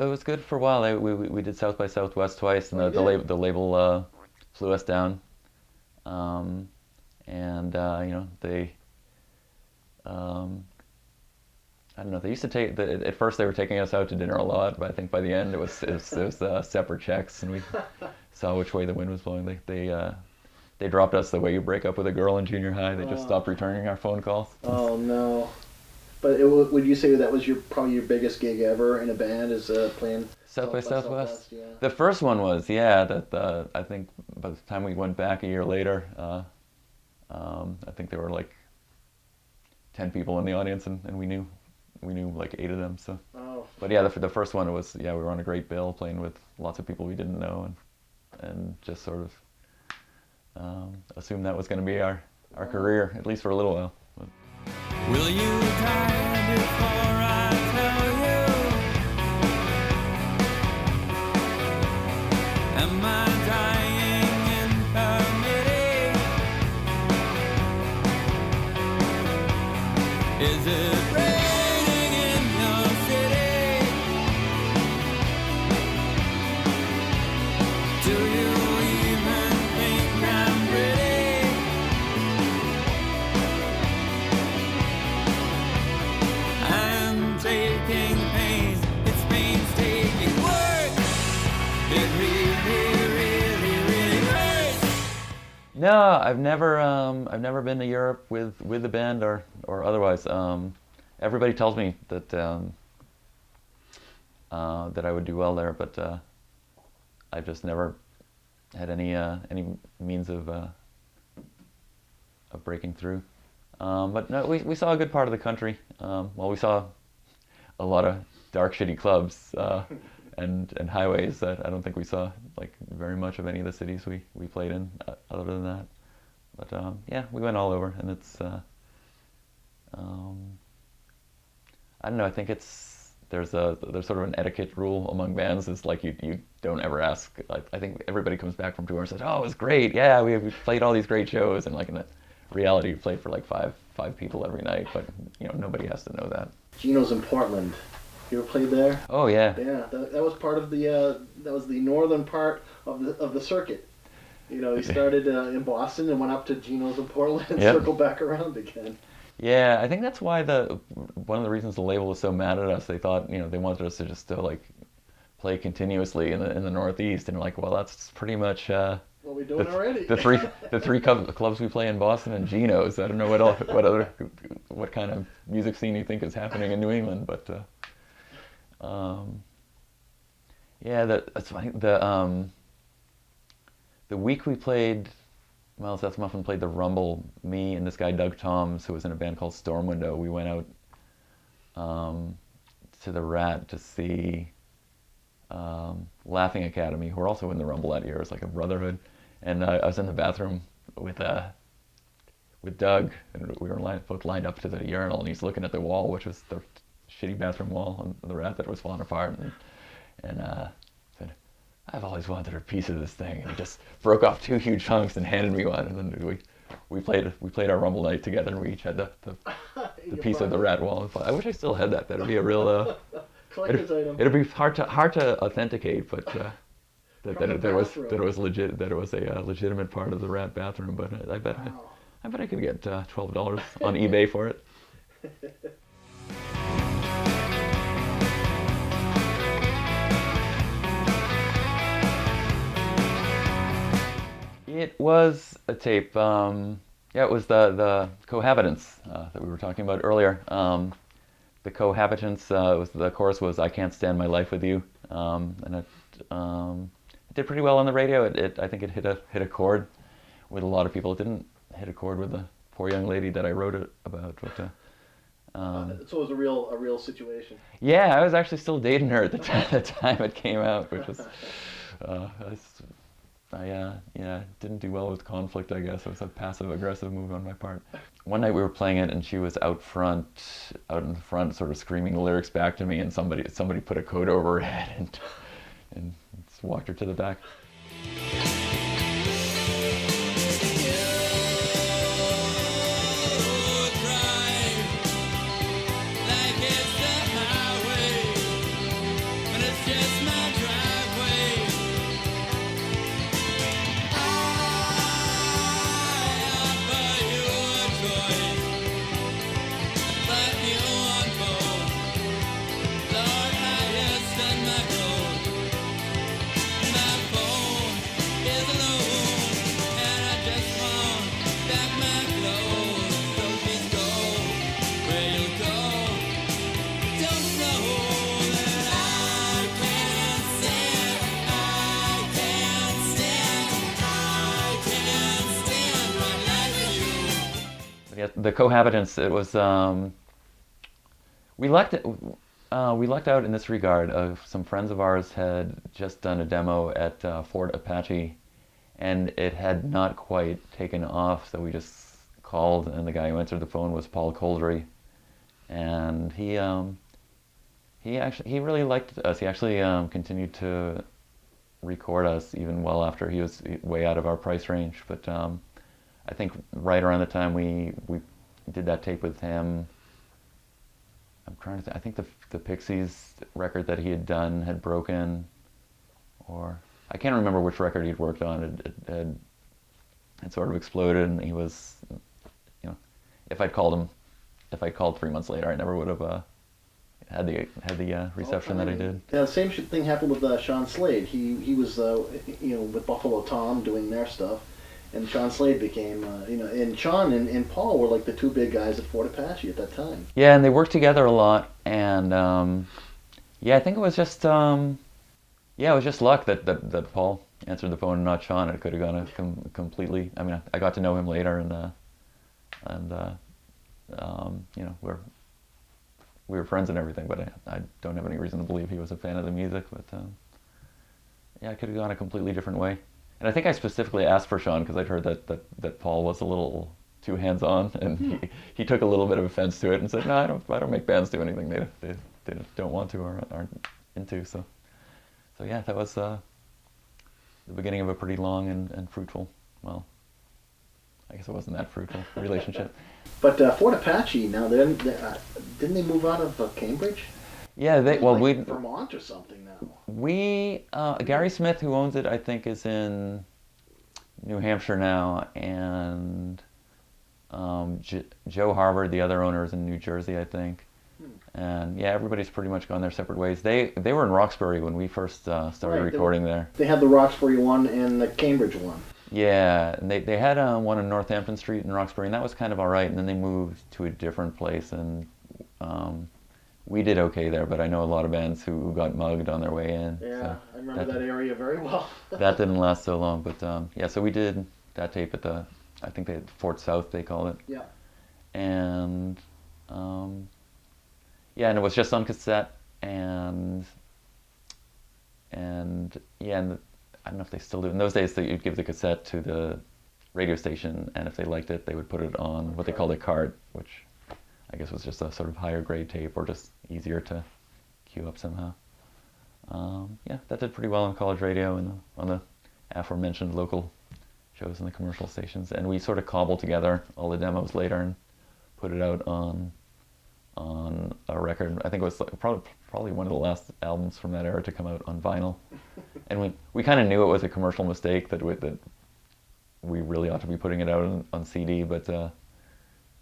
was good for a while. We did South by Southwest twice, and the label flew us down. They I don't know. They used to take at first they were taking us out to dinner a lot, but I think by the end it was separate checks, and we saw which way the wind was blowing. They dropped us the way you break up with a girl in junior high. They just stopped returning our phone calls. Oh no! But would you say that was probably your biggest gig ever in a band, is playing South by Southwest? Yeah. The first one was, that I think by the time we went back a year later, I think there were 10 people in the audience, and we knew 8 of them. So. Oh. But yeah, the first one was we were on a great bill playing with lots of people we didn't know, and just sort of assumed that was going to be our career, at least for a little while. But. Will you die before I tell you? Am I dying in permitting? Is it raining in your city? Do you even think I'm pretty? I'm taking pains, it's painstaking work. It really hurts. No, I've never been to Europe with the band or otherwise. Everybody tells me that that I would do well there, but I've just never had any means of breaking through. But no, we saw a good part of the country. Well, we saw a lot of dark, shitty clubs and highways that I don't think we saw like very much of any of the cities we played in other than that. But yeah, we went all over, and it's I don't know. I think there's sort of an etiquette rule among bands. It's like you don't ever ask. Like, I think everybody comes back from tour and says, "Oh, it was great. Yeah, we played all these great shows." And like in the reality, you played for like five people every night. But nobody has to know that. Gino's in Portland. You ever played there? Oh yeah. Yeah, that was part of the that was the northern part of the circuit. He started in Boston and went up to Gino's in Portland and circled back around again. Yeah, I think that's why one of the reasons the label was so mad at us. They thought they wanted us to just like play continuously in the Northeast, and like, well, that's pretty much what we're doing already. The three clubs we play in Boston and Gino's. I don't know what kind of music scene you think is happening in New England, but yeah, that's funny. The week we played, well, Dethmuffin played the Rumble. Me and this guy Doug Toms, who was in a band called Storm Window, we went out to the Rat to see Laughing Academy, who were also in the Rumble that year. It was like a brotherhood, and I was in the bathroom with Doug, and we were both lined up to the urinal, and he's looking at the wall, which was the shitty bathroom wall on the Rat that was falling apart, and said, "I've always wanted a piece of this thing," and he just broke off 2 huge chunks and handed me one, and then we played our Rumble night together, and we each had the piece of the Rat wall. I wish I still had that. That'd be a real collector's item. It'd be hard to authenticate, but that it was legit, that it was a legitimate part of the Rat bathroom. But I bet I could get $12 on eBay for it. It was a tape. It was the cohabitants that we were talking about earlier. The cohabitants the chorus was "I Can't Stand My Life With You," and it did pretty well on the radio. I think it hit a chord with a lot of people. It didn't hit a chord with the poor young lady that I wrote it about. But so it was a real situation. Yeah, I was actually still dating her at the time it came out, which was. I didn't do well with conflict, I guess. It was a passive-aggressive move on my part. One night we were playing it, and she was out in the front, sort of screaming the lyrics back to me, and somebody put a coat over her head and walked her to the back. The cohabitants, it was we lucked out in this regard. Some friends of ours had just done a demo at Fort Apache, and it had not quite taken off, so we just called, and the guy who answered the phone was Paul Coldry, and he really liked us. He actually continued to record us even well after he was way out of our price range. But I think right around the time we did that tape with him, I'm trying to think, I think the Pixies record that he had done had broken, or I can't remember which record he'd worked on. It had sort of exploded, and he was, if I'd called 3 months later, I never would have had the reception that I did. Yeah, the same thing happened with Sean Slade. He was with Buffalo Tom doing their stuff, and Sean Slade became and Sean and Paul were like the 2 big guys at Fort Apache at that time. Yeah, and they worked together a lot, and I think it was just luck that Paul answered the phone and not Sean, it could have gone completely. I mean, I got to know him later, and you know, we were friends and everything, but I don't have any reason to believe he was a fan of the music. But yeah, it could have gone a completely different way. And I think I specifically asked for Sean because I'd heard that Paul was a little too hands-on, and he took a little bit of offense to it and said, "No, I don't make bands do anything they don't want to or aren't into." So yeah, that was the beginning of a pretty long and fruitful, well, I guess it wasn't that fruitful relationship. But Fort Apache, now didn't they move out of Cambridge? Yeah, Vermont or something now. Gary Smith, who owns it, I think is in New Hampshire now, and Joe Harvard, the other owner, is in New Jersey, I think. And yeah, everybody's pretty much gone their separate ways. They were in Roxbury when we first started recording there. They had the Roxbury one and the Cambridge one. Yeah, and they had one on Northampton Street in Roxbury, and that was kind of all right. And then they moved to a different place, and we did okay there. But I know a lot of bands who got mugged on their way in. Yeah, so I remember that area very well. That didn't last so long, but yeah. So we did that tape at I think they had Fort South, they call it. Yeah. And yeah, and it was just on cassette, and yeah, and I don't know if they still do. In those days, you'd give the cassette to the radio station, and if they liked it, they would put it on what they called a card, which I guess was just a sort of higher grade tape, or just easier to cue up somehow. Yeah, that did pretty well on college radio and on the aforementioned local shows and the commercial stations, and we sort of cobbled together all the demos later and put it out on a record. I think it was probably one of the last albums from that era to come out on vinyl. And we kind of knew it was a commercial mistake that we really ought to be putting it out on CD, but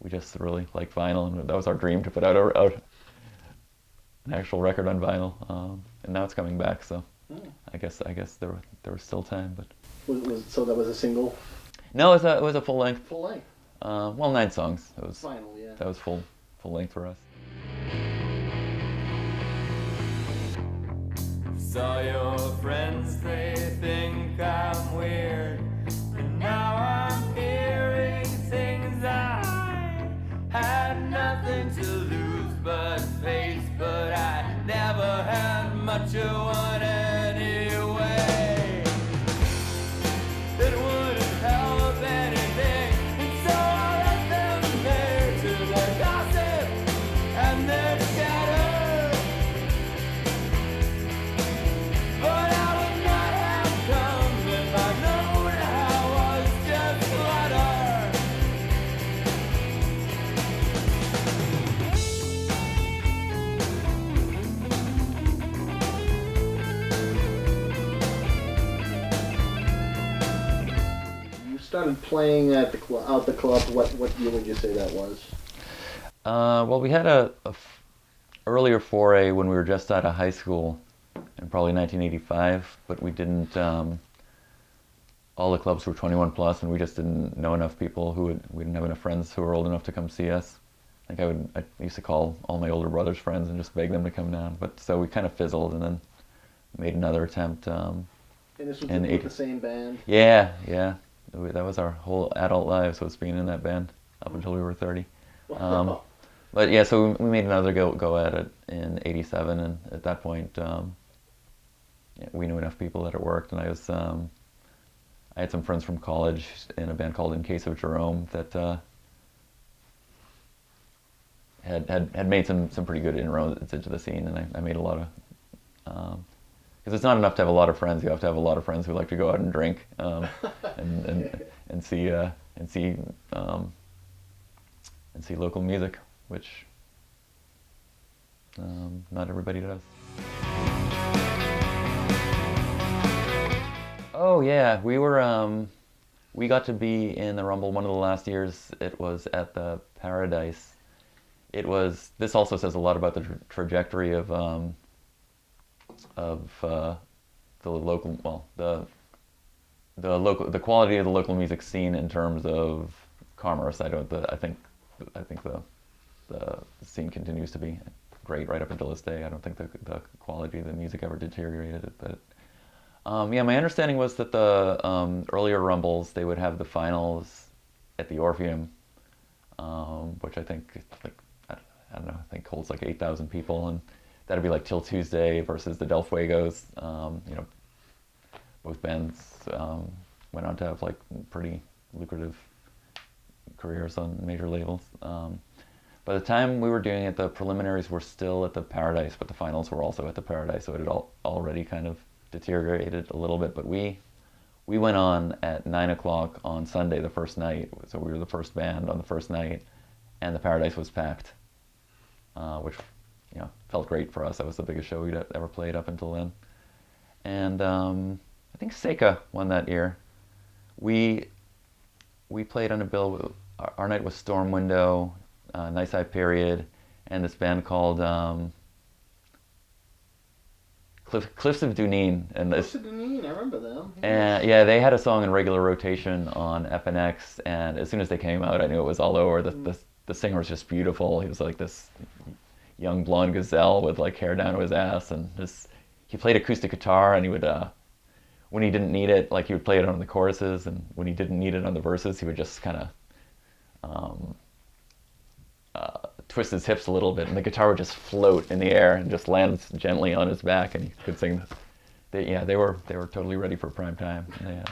we just really liked vinyl, and that was our dream to put out an actual record on vinyl. And now it's coming back, so I guess there was still time. But so that was a single? No, it was a full length. Full length. Well, 9 songs. It was Vinyl, yeah. That was full length for us. So your friends, they think I'm weird, and now I'm hearing things I had nothing to lose but face, but I never had much of one anyway. It wouldn't help anything, and so I let them pay to their gossip and their chatter. But I would not have come if I'd known I was just clutter. You started playing at out the club. What year would you say that was? Well, we had a earlier foray when we were just out of high school in probably 1985, but we didn't. All the clubs were 21 plus, and we just didn't know enough people we didn't have enough friends who were old enough to come see us. I think I used to call all my older brother's friends and just beg them to come down. But so we kind of fizzled, and then made another attempt. And this was with the same band? Yeah. That was our whole adult lives, was being in that band up until we were 30. But yeah, so we made another go at it in '87, and at that point, yeah, we knew enough people that it worked, and I had some friends from college in a band called In Case of Jerome that had made some pretty good inroads into the scene, and I made a lot of. Because it's not enough to have a lot of friends; you have to have a lot of friends who like to go out and drink, and see local music, which not everybody does. Oh yeah, we got to be in the Rumble one of the last years. It was at the Paradise. This also says a lot about the trajectory of the local, well, the quality of the local music scene in terms of commerce. I think the scene continues to be great right up until this day. I don't think the quality of the music ever deteriorated, but Yeah, my understanding was that the earlier Rumbles, they would have the finals at the Orpheum, which I think, like, I don't know, I think holds like 8,000 people, and that'd be like Till Tuesday versus the Del Fuegos. You know, both bands went on to have like pretty lucrative careers on major labels. By the time we were doing it, the preliminaries were still at the Paradise, but the finals were also at the Paradise, so it had already kind of deteriorated a little bit. But we went on at 9 o'clock on Sunday, the first night, so we were the first band on the first night, and the Paradise was packed, which, you know, felt great for us. That was the biggest show we'd ever played up until then. And I think Seika won that year. We played on a bill. Our night was Storm Window, Nice Eye Period, and this band called Cliffs of Duneen. And Cliffs of Duneen, I remember them. And yeah, they had a song in regular rotation on FNX, and as soon as they came out, I knew it was all over. The singer was just beautiful. He was like this young blonde gazelle with like hair down to his ass, and he played acoustic guitar, and he would when he didn't need it, like, he would play it on the choruses, and when he didn't need it on the verses, he would just kind of twist his hips a little bit, and the guitar would just float in the air and just land gently on his back, and he could sing. They were totally ready for prime time. Yeah.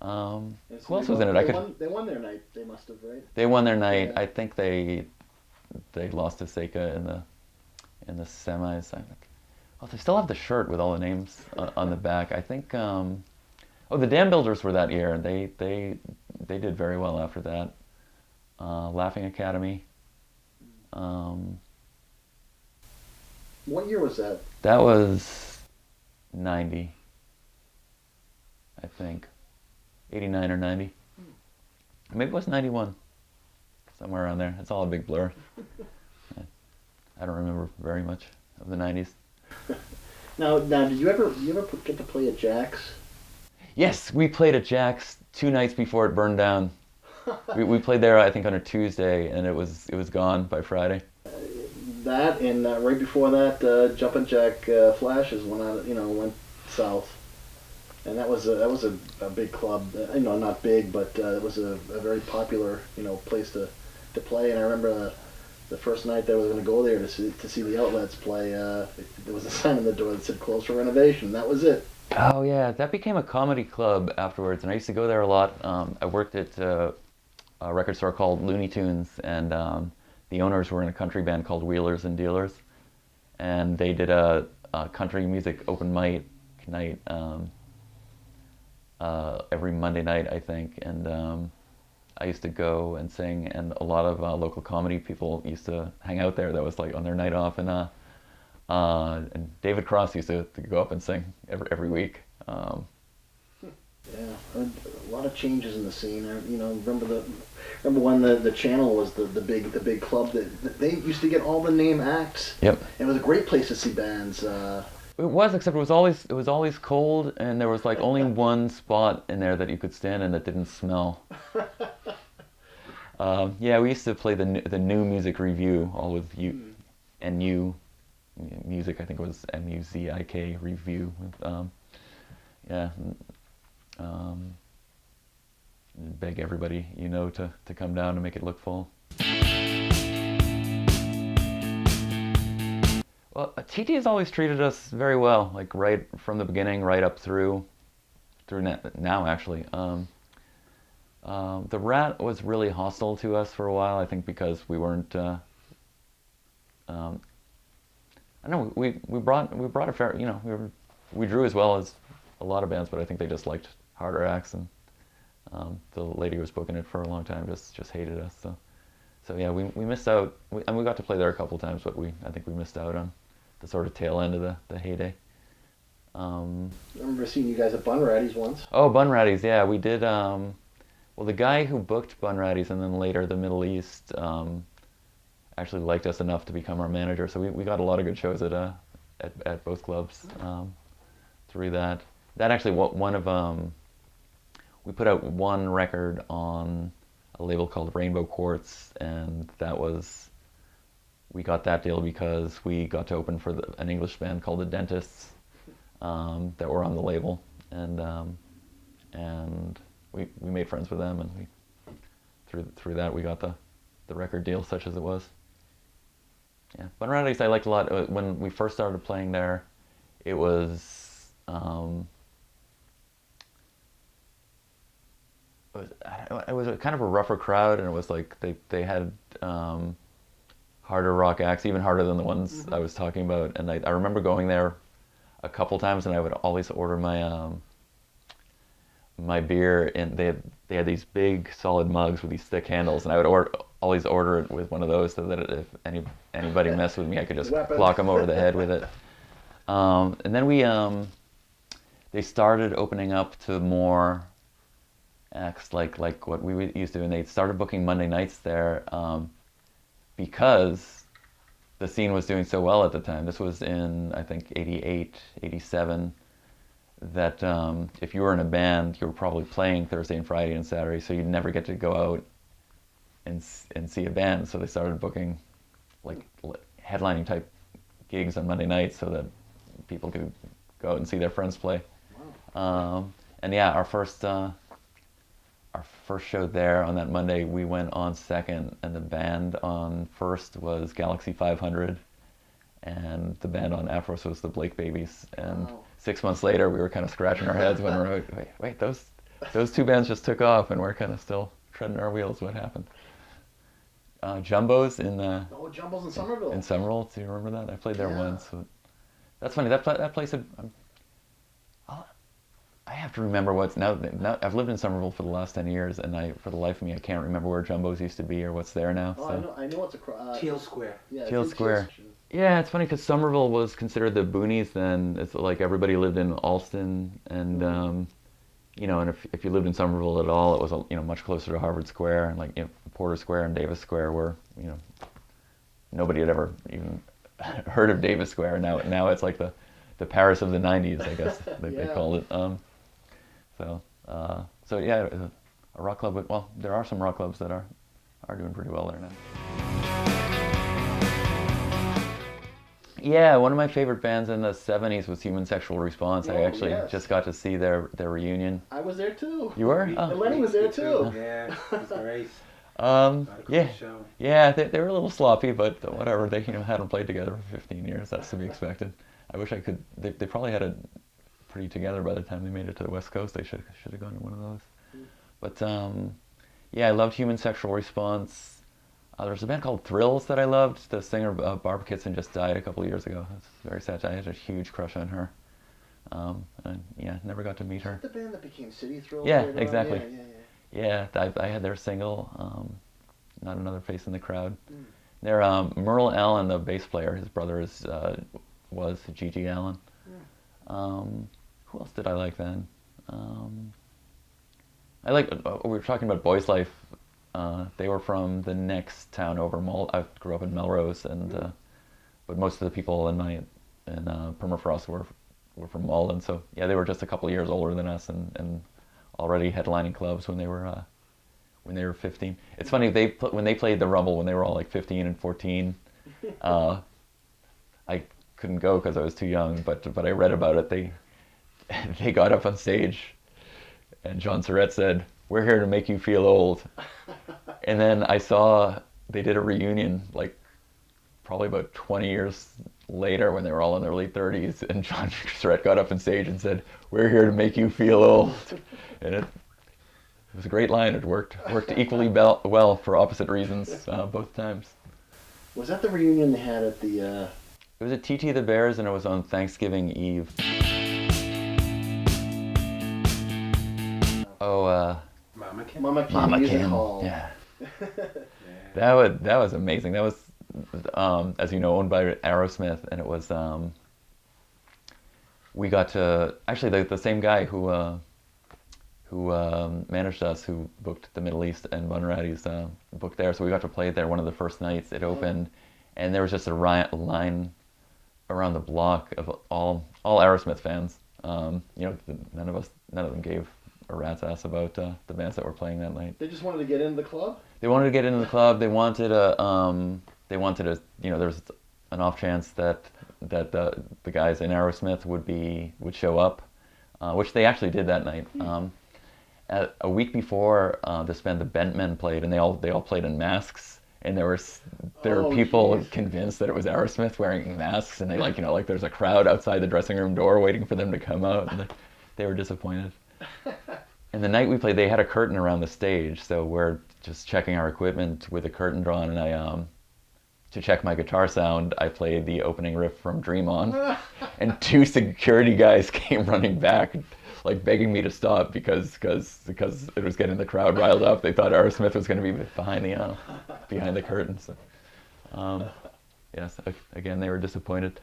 Who else was in it? They won their night. They must have, right? They won their night. Yeah. I think they lost to Seika in the semis. I think. Oh, they still have the shirt with all the names on the back. I think. The Dam Builders were that year, and they did very well after that. Laughing Academy. What year was that? That was 90, I think. 89 or 90. Maybe it was 91. Somewhere around there. It's all a big blur. I don't remember very much of the 90s. Now, did you ever get to play at Jack's? Yes, we played at Jack's 2 nights before it burned down. we played there, I think, on a Tuesday, and it was gone by Friday. That and right before that, Jumpin' Jack Flashes went south, and that was a big club. Not big, but it was a very popular place to play. And I remember the first night that I was going to go there to see the Outlets play. There was a sign on the door that said "Closed for renovation." That was it. Oh yeah, that became a comedy club afterwards, and I used to go there a lot. I worked at a record store called Looney Tunes, and the owners were in a country band called Wheelers and Dealers, and they did a country music open mic night every Monday night, I think, and I used to go and sing, and a lot of local comedy people used to hang out there. That was like on their night off, and David Cross used to go up and sing every week. Yeah, a lot of changes in the scene. Remember when the Channel was the big club that they used to get all the name acts. Yep. It was a great place to see bands. It was, except it was always cold, and there was like only one spot in there that you could stand in that didn't smell. Yeah, we used to play the New Music Review, all with NU music. I think it was MUZIK Review. Yeah. Beg everybody to come down to make it look full. Well, TT has always treated us very well, like right from the beginning, right up through now actually. The Rat was really hostile to us for a while, I think, because we weren't. I don't know. We brought a fair. We drew as well as a lot of bands, but I think they just liked harder acts, and the lady who was booking it for a long time just hated us. So yeah, we missed out. We got to play there a couple times, but I think we missed out on the sort of tail end of the heyday. I remember seeing you guys at Bun Ratties once. Oh, Bun Ratties, yeah, we did. Well, the guy who booked Bun Ratties and then later the Middle East actually liked us enough to become our manager, so we got a lot of good shows at both clubs through that. That actually one of we put out one record on a label called Rainbow Quartz, and we got that deal because we got to open for an English band called The Dentists, that were on the label, and we made friends with them, and through that we got the record deal, such as it was. Yeah, but Dailies I liked a lot. When we first started playing there, it was it was a kind of a rougher crowd, and it was like they had harder rock acts, even harder than the ones I was talking about. And I remember going there a couple times, and I would always order my beer, and they had these big solid mugs with these thick handles, and I would always order it with one of those, so that if anybody messed with me, I could just clock them over the head with it. And then they started opening up to more acts like what we used to, and they started booking Monday nights there because the scene was doing so well at the time. This was in, I think, 88, 87, that if you were in a band, you were probably playing Thursday and Friday and Saturday, so you'd never get to go out and see a band. So they started booking like headlining type gigs on Monday nights so that people could go out and see their friends play. Wow. And yeah, our first show there on that Monday, we went on second, and the band on first was Galaxy 500, and the band on Afros was the Blake Babies. And 6 months later, we were kind of scratching our heads when we were wait, those two bands just took off, and we're kind of still treading our wheels. What happened? Jumbo's in Jumbo's in Somerville. In Somerville, do you remember that? I played there once. So that's funny. That place had. I have to remember what's now. I've lived in Somerville for the last 10 years, and for the life of me, I can't remember where Jumbo's used to be or what's there now. Oh, so. I know what's across. Teal Square. Yeah, Teal Square. Yeah, it's funny because Somerville was considered the boonies then. It's like everybody lived in Alston, and and if you lived in Somerville at all, it was much closer to Harvard Square, and like Porter Square and Davis Square, where nobody had ever even heard of Davis Square. Now it's like the Paris of the '90s, I guess they called it. So yeah, a rock club. Well, there are some rock clubs that are doing pretty well there now. Yeah, one of my favorite bands in the '70s was Human Sexual Response. I actually just got to see their reunion. I was there too. You were? And Lenny was there too. Yeah, it was great. Yeah, they were a little sloppy, but whatever. They hadn't played together for 15 years. That's to be expected. I wish I could. They probably had it pretty together by the time they made it to the West Coast. They should have gone to one of those. But yeah, I loved Human Sexual Response. There's a band called Thrills that I loved. The singer Barbara Kitson just died a couple of years ago. It's very sad. I had a huge crush on her. And yeah, never got to meet her. Is that the band that became City Thrills? Yeah, exactly. Yeah. I had their single, Not Another Face in the Crowd. They're Merle Allen, the bass player. His brother was Gigi Allen. Who else did I like then? We were talking about Boys Life. They were from the next town over. I grew up in Melrose, but most of the people in Permafrost were from Malden. So yeah, they were just a couple of years older than us, and already headlining clubs when they were 15. It's funny, when they played the Rumble when they were all like 15 and 14. I couldn't go because I was too young, but I read about it. They got up on stage, and John Surratt said, "We're here to make you feel old." And then I saw they did a reunion like probably about 20 years later when they were all in their late 30s, and John Surratt got up on stage and said, "We're here to make you feel old." And it was a great line. It worked equally well for opposite reasons both times. Was that the reunion they had at the... It was at TT the Bears, and it was on Thanksgiving Eve. Mama Music Hall. Yeah. That was amazing. That was, as you know, owned by Aerosmith, and it was. We got to actually the same guy who managed us, who booked the Middle East and Bunratty's booked there, so we got to play there one of the first nights. It opened, and there was just a line around the block of all Aerosmith fans. None of them gave a rat's ass about the bands that were playing that night. They just wanted to get into the club? They wanted to get into the club. They wanted there was an off chance that that the guys in Aerosmith would show up, which they actually did that night. A week before this band, the Bentmen, played, and they all played in masks. And there were people convinced that it was Aerosmith wearing masks, and they like there's a crowd outside the dressing room door waiting for them to come out, and they were disappointed. And the night we played, they had a curtain around the stage, so we're just checking our equipment with a curtain drawn, and I to check my guitar sound, I played the opening riff from Dream On, and 2 security guys came running back, like begging me to stop because it was getting the crowd riled up. They thought Aerosmith was going to be behind the curtain. So, yes, again, they were disappointed.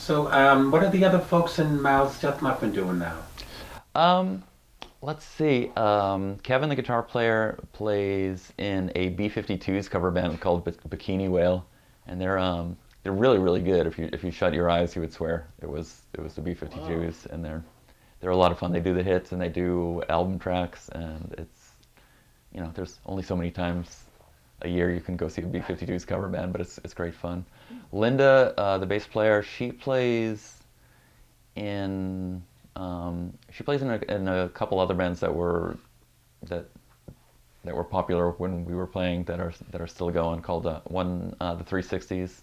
So, what are the other folks in Mal's Dethmuffin doing now? Let's see. Kevin, the guitar player, plays in a B-52s cover band called Bikini Whale, and they're really, really good. If you shut your eyes, you would swear it was the B-52s, and they're a lot of fun. They do the hits and they do album tracks, and it's there's only so many times a year you can go see a B-52s cover band, but it's great fun. Linda, the bass player, she plays in a couple other bands that were popular when we were playing that are still going. Called the 360s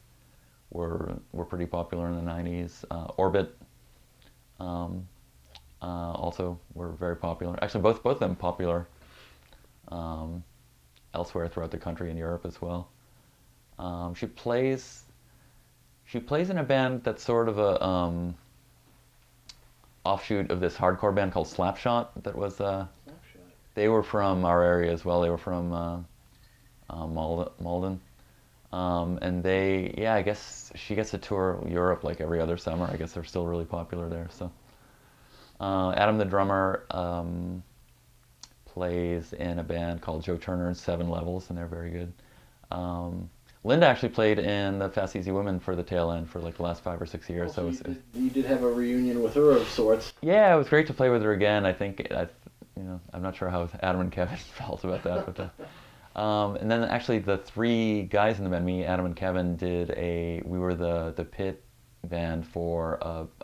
were pretty popular in the 90s. Orbit also were very popular. Actually, both of them popular elsewhere throughout the country and Europe as well. She plays in a band that's sort of a offshoot of this hardcore band called Slapshot. That was they were from our area as well. They were from Malden, and I guess she gets to tour Europe like every other summer. I guess they're still really popular there. So Adam, the drummer, plays in a band called Joe Turner's 7 Levels, and they're very good. Linda actually played in the Fast Easy Women for the tail end for like the last 5 or 6 years. So you did have a reunion with her of sorts. Yeah, it was great to play with her again. I think I'm not sure how Adam and Kevin felt about that, but and then actually the three guys in the band, me, Adam, and Kevin, we were the pit band for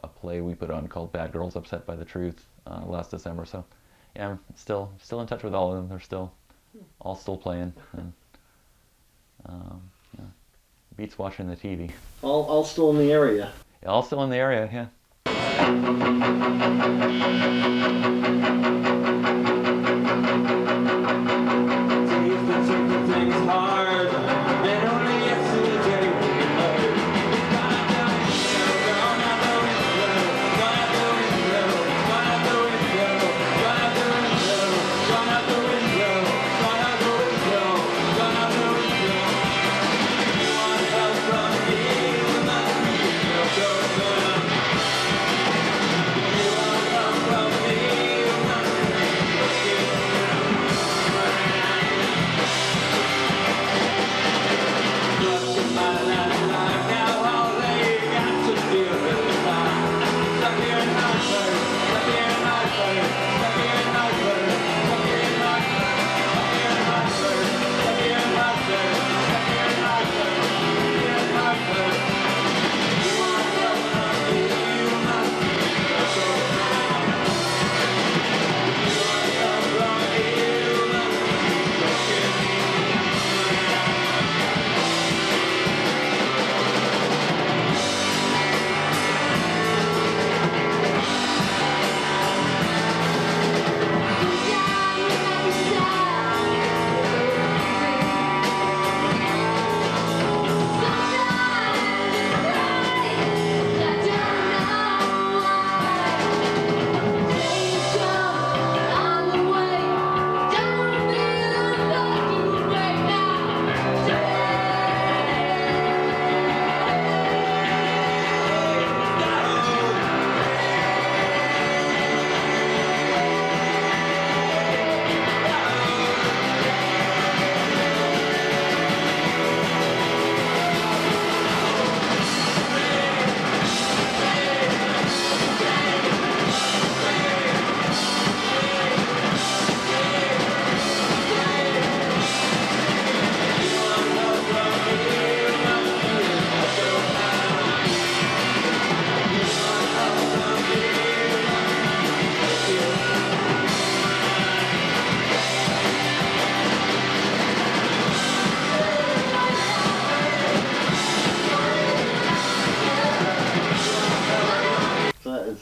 a play we put on called Bad Girls Upset by the Truth last December. So yeah, I'm still in touch with all of them. They're all still playing. And, beats watching the TV. All still in the area. All still in the area, yeah.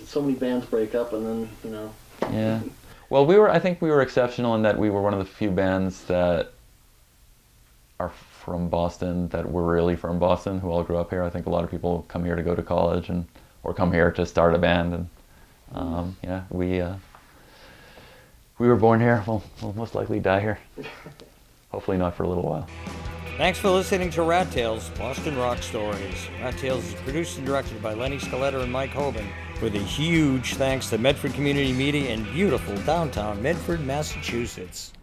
So many bands break up, and then Yeah. Well, I think we were exceptional in that we were one of the few bands that are from Boston, that were really from Boston, who all grew up here. I think a lot of people come here to go to college or come here to start a band, and we were born here. We'll most likely die here. Hopefully not for a little while. Thanks for listening to Rat Tales, Boston Rock Stories. Rat Tales is produced and directed by Lenny, Scolletta, and Mike Hoban, with a huge thanks to Medford Community Media in beautiful downtown Medford, Massachusetts.